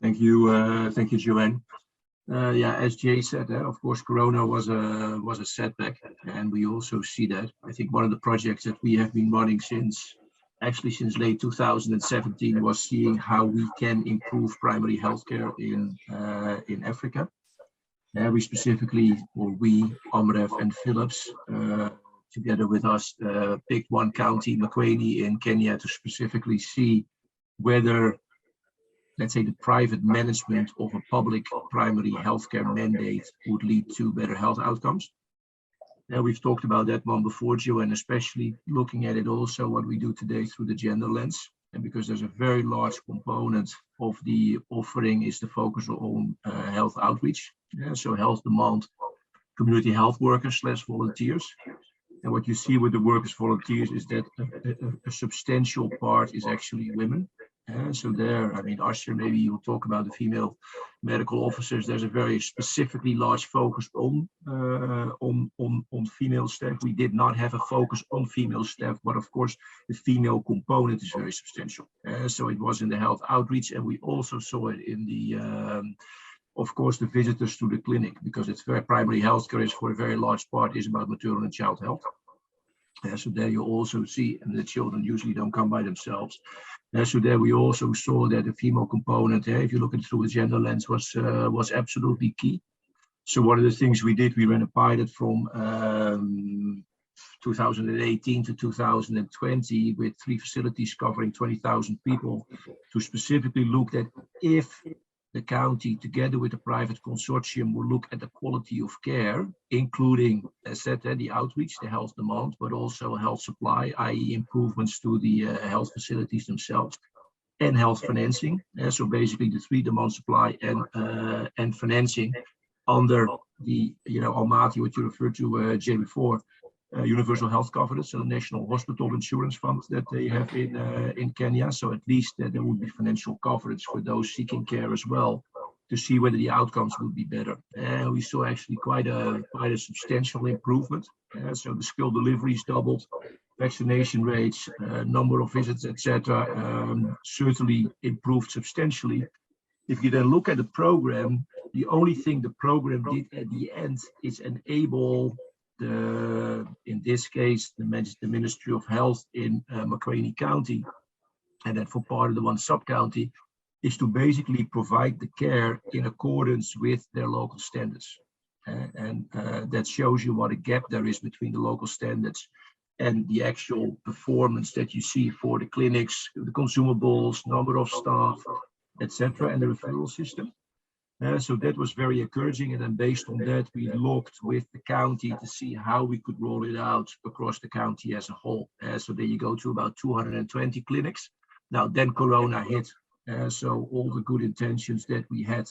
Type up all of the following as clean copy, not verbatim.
Thank you, Joanne. Yeah, as Jay said, of course, Corona was a setback, and we also see that. I think one of the projects that we have been running since late 2017 was seeing how we can improve primary healthcare in Africa. We specifically, or we, Amref and Philips, together with us, picked one county, Makueni in Kenya, to specifically see whether, let's say, the private management of a public primary healthcare mandate would lead to better health outcomes. We've talked about that one before, Joe, and especially looking at it also what we do today through the gender lens. And because there's a very large component of the offering is the focus on health outreach. So health demand, community health workers / volunteers. And what you see with the workers volunteers is that a substantial part is actually women. So there, I mean, Asher, maybe you'll talk about the female medical officers. There's a very specifically large focus on female staff. We did not have a focus on female staff, but of course, the female component is very substantial. So it was in the health outreach, and we also saw it in the, of course, the visitors to the clinic, because it's very primary healthcare is for a very large part is about maternal and child health. So there you also see, and the children usually don't come by themselves. So there we also saw that the female component, if you look at it through a gender lens, was absolutely key. So one of the things we did, we ran a pilot from 2018 to 2020 with 3 facilities covering 20,000 people to specifically look at if the county, together with the private consortium, will look at the quality of care, including, as said, the outreach, the health demand, but also health supply, i.e. improvements to the health facilities themselves, and health financing. So basically the 3: demand, supply, and financing under the, Almaty, what you referred to, Jay, before, universal health coverage, so the national hospital insurance fund that they have in Kenya. So at least there would be financial coverage for those seeking care as well, to see whether the outcomes would be better. We saw actually quite a substantial improvement. So the skill deliveries doubled, vaccination rates, number of visits, etc., certainly improved substantially. If you then look at the program, the only thing the program did at the end is enable in this case, the Ministry of Health in Makueni County, and then for part of the one sub-county, is to basically provide the care in accordance with their local standards. And that shows you what a gap there is between the local standards and the actual performance that you see for the clinics, the consumables, number of staff, etc., and the referral system. So that was very encouraging, and then based on that, we looked with the county to see how we could roll it out across the county as a whole. So there you go to about 220 clinics. Now then Corona hit, so all the good intentions that we had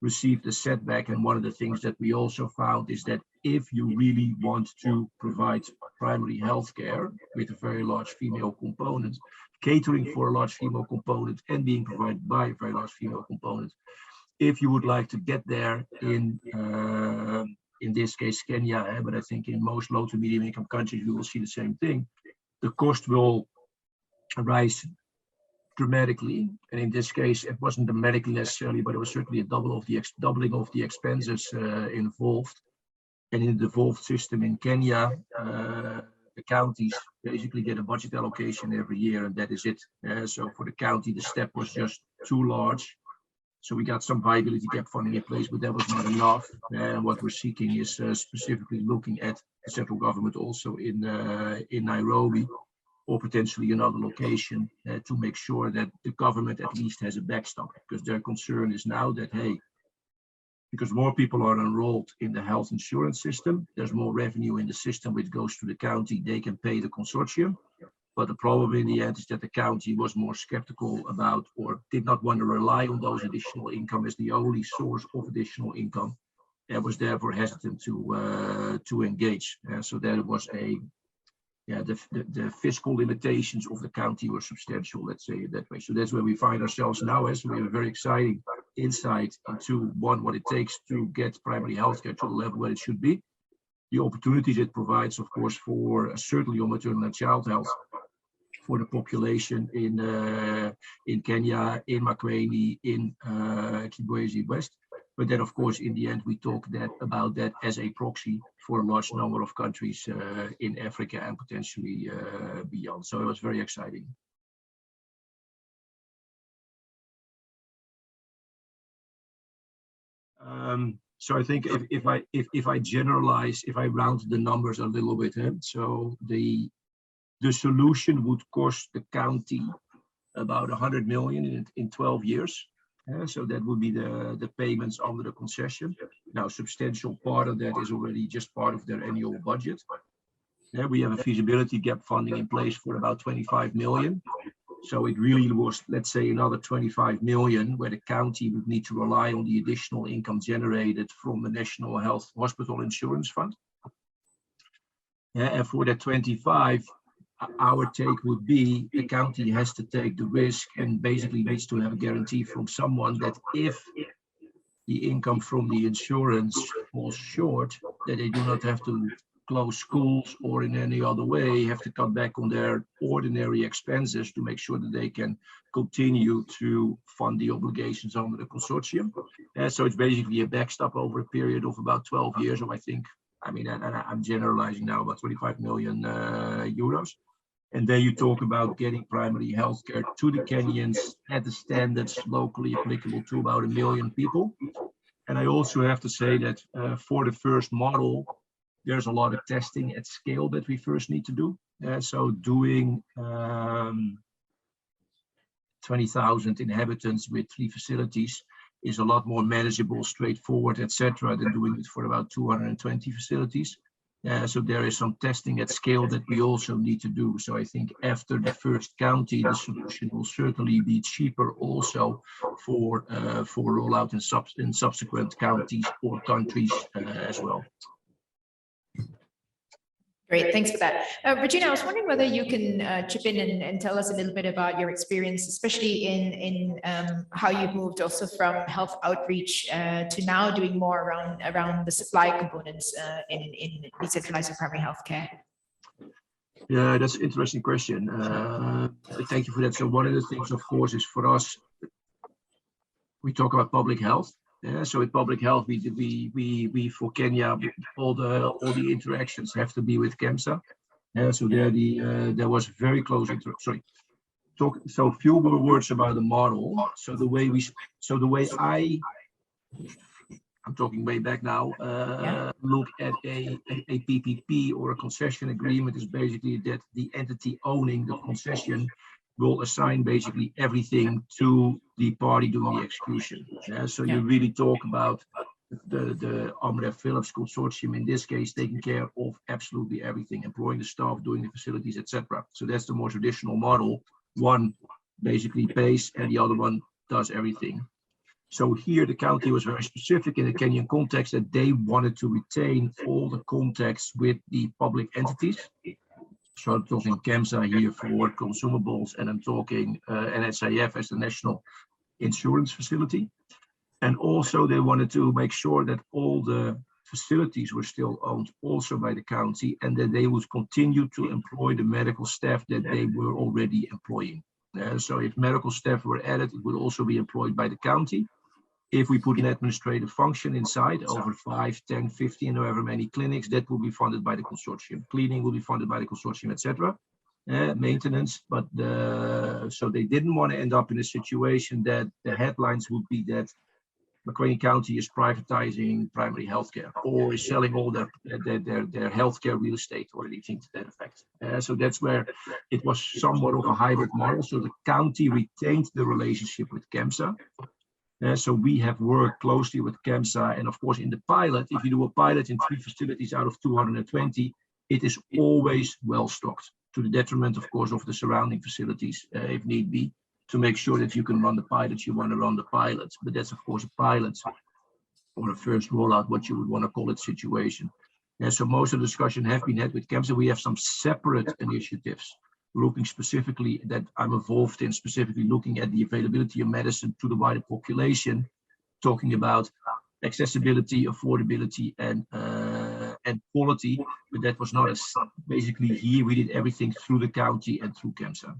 received a setback, and one of the things that we also found is that if you really want to provide primary health care with a very large female component, catering for a large female component and being provided by a very large female component, if you would like to get there in this case, Kenya, but I think in most low to medium income countries, we will see the same thing. The cost will rise dramatically. And in this case, it wasn't dramatically necessarily, but it was certainly a doubling of the expenses involved. And in the devolved system in Kenya, the counties basically get a budget allocation every year, and that is it. So for the county, the step was just too large. So we got some viability gap funding in place, but that was not enough. And what we're seeking is specifically looking at the central government also in Nairobi, or potentially another location, to make sure that the government at least has a backstop, because their concern is now that, hey, because more people are enrolled in the health insurance system, there's more revenue in the system which goes to the county, they can pay the consortium. But the problem in the end is that the county was more skeptical about, or did not want to rely on those additional income as the only source of additional income, and was therefore hesitant to engage. So there was the fiscal limitations of the county were substantial, let's say it that way. So that's where we find ourselves now, as we have a very exciting insight into what it takes to get primary healthcare to the level where it should be. The opportunities it provides, of course, for certainly on maternal and child health, for the population in Kenya, in Makueni, in Kibwezi West. But then, of course, in the end, we talk about that as a proxy for a large number of countries in Africa and potentially beyond. So it was very exciting. So I think if I generalize, if I round the numbers a little bit, so the solution would cost the county about 100 million in 12 years. So that would be the payments under the concession. Now, substantial part of that is already just part of their annual budget. We have a feasibility gap funding in place for about 25 million. So it really was, let's say, another 25 million where the county would need to rely on the additional income generated from the National Health Hospital Insurance Fund. And for that 25, our take would be the county has to take the risk and basically needs to have a guarantee from someone that if the income from the insurance falls short, that they do not have to close schools or in any other way have to cut back on their ordinary expenses to make sure that they can continue to fund the obligations under the consortium. So it's basically a backstop over a period of about 12 years, or I think, I'm generalizing now, about 25 million euros. And then you talk about getting primary healthcare to the Kenyans at the standards locally applicable to about 1 million people. And I also have to say that for the first model, there's a lot of testing at scale that we first need to do. So doing 20,000 inhabitants with 3 facilities is a lot more manageable, straightforward, etc., than doing it for about 220 facilities. So there is some testing at scale that we also need to do. So I think after the first county, the solution will certainly be cheaper also for rollout in subsequent counties or countries as well. Great, thanks for that. Regina, I was wondering whether you can chip in and tell us a little bit about your experience, especially in how you've moved also from health outreach to now doing more around the supply components in decentralized primary healthcare. Yeah, that's an interesting question. Thank you for that. So one of the things, of course, is for us, we talk about public health. So with public health, we for Kenya, all the interactions have to be with KEMSA. So there was very close so few more words about the model. So the way I'm talking way back now, look at a PPP or a concession agreement is basically that the entity owning the concession will assign basically everything to the party doing the execution. So you really talk about the Amref Philips consortium, in this case, taking care of absolutely everything, employing the staff, doing the facilities, etc. So that's the more traditional model. One basically pays and the other one does everything. So here the county was very specific in the Kenyan context that they wanted to retain all the contacts with the public entities. So I'm talking KEMSA here for consumables, and I'm talking NHIF as the national insurance facility. And also they wanted to make sure that all the facilities were still owned also by the county and that they would continue to employ the medical staff that they were already employing. So if medical staff were added, it would also be employed by the county. If we put an administrative function inside over 5, 10, 15, however many clinics, that will be funded by the consortium. Cleaning will be funded by the consortium, etc. Maintenance, but so they didn't want to end up in a situation that the headlines would be that Makueni County is privatizing primary healthcare or is selling all their healthcare real estate or anything to that effect. So that's where it was somewhat of a hybrid model. So the county retained the relationship with KEMSA. So we have worked closely with KEMSA, and of course in the pilot, if you do a pilot in 3 facilities out of 220, it is always well stocked, to the detriment, of course, of the surrounding facilities, if need be, to make sure that you can run the pilots you want to run the pilots. But that's of course a pilot or a first rollout, what you would want to call it, situation. So most of the discussion have been had with KEMSA. We have some separate initiatives looking specifically that I'm involved in, specifically looking at the availability of medicine to the wider population, talking about accessibility, affordability, and and quality, but that was not as basically here. We did everything through the county and through CAMSA.